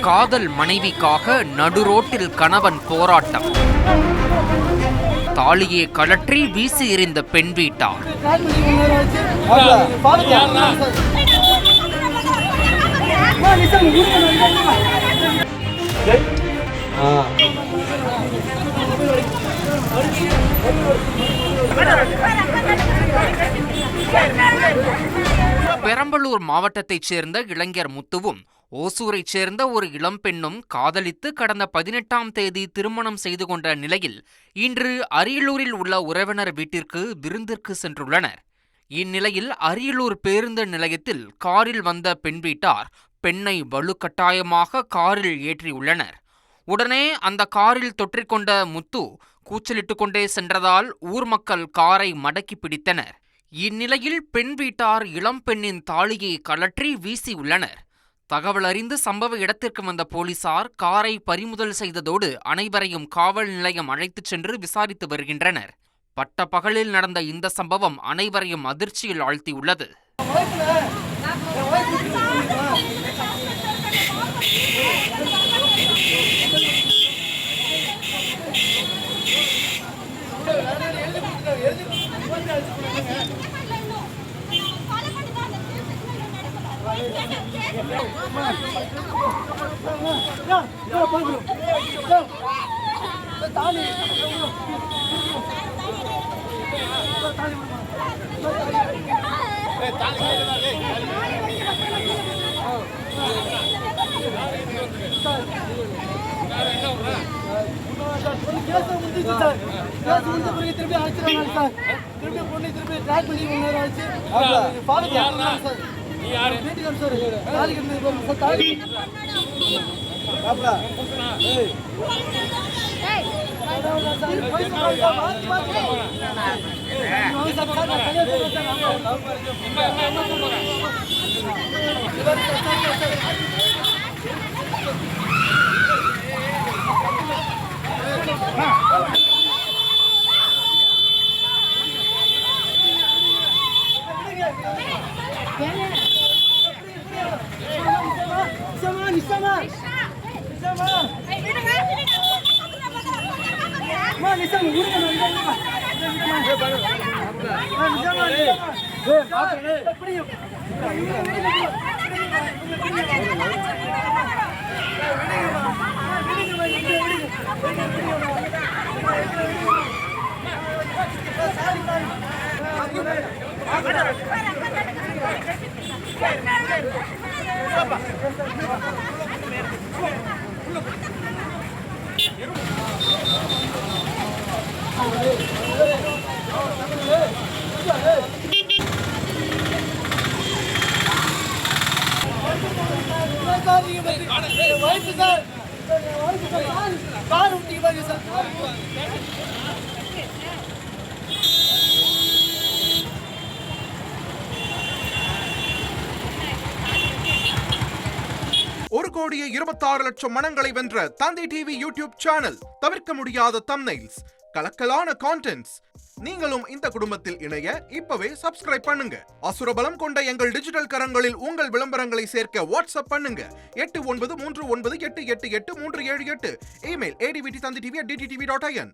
காதல் மனைவிக்காக நடுரோட்டில் கணவன் போராட்டம். தாலியை கழற்றி வீசி எறிந்த பெண் வீட்டார். பெரம்பலூர் மாவட்டத்தைச் சேர்ந்த இளைஞர் முத்துவும் ஓசூரைச் சேர்ந்த ஒரு இளம்பெண்ணும் காதலித்து கடந்த 18ஆம் தேதி திருமணம் செய்து கொண்ட நிலையில் இன்று அரியலூரில் உள்ள உறவினர் வீட்டிற்கு விருந்திற்கு சென்றுள்ளனர். இந்நிலையில் அரியலூர் பேருந்து நிலையத்தில் காரில் வந்த பெண் வீட்டார் பெண்ணை வலுக்கட்டாயமாக காரில் ஏற்றியுள்ளனர். உடனே அந்த காரில் தொற்றிக்கொண்ட முத்து கூச்சலிட்டு கொண்டே சென்றதால் ஊர் மக்கள் காரை மடக்கி பிடித்தனர். இந்நிலையில் பெண் வீட்டார் இளம்பெண்ணின் தாலியை கழற்றி வீசியுள்ளனர். தகவல் அறிந்து சம்பவ இடத்திற்கு வந்த போலீசார் காரை பறிமுதல் செய்ததோடு அனைவரையும் காவல் நிலையம் அழைத்துச் சென்று விசாரித்து வருகின்றனர். பட்ட பகலில் நடந்த இந்த சம்பவம் அனைவரையும் அதிர்ச்சியில் ஆழ்த்தியுள்ளது. ஒரு கோடியே 26 லட்சம் மனங்களை வென்ற தந்தி டிவி யூடியூப் சேனல். தவிர்க்க முடியாத தம்ப்நெயில்ஸ், கலக்கலான கான்டென்ட்ஸ். நீங்களும் இந்த குடும்பத்தில் இணைய இப்பவே சப்ஸ்கிரைப் பண்ணுங்க. அசுரபலம் கொண்ட எங்கள் டிஜிட்டல் கரங்களில் உங்கள் விளம்பரங்களை சேர்க்க வாட்ஸ்அப் பண்ணுங்க. 8939888838. Email advttv@dttv.in.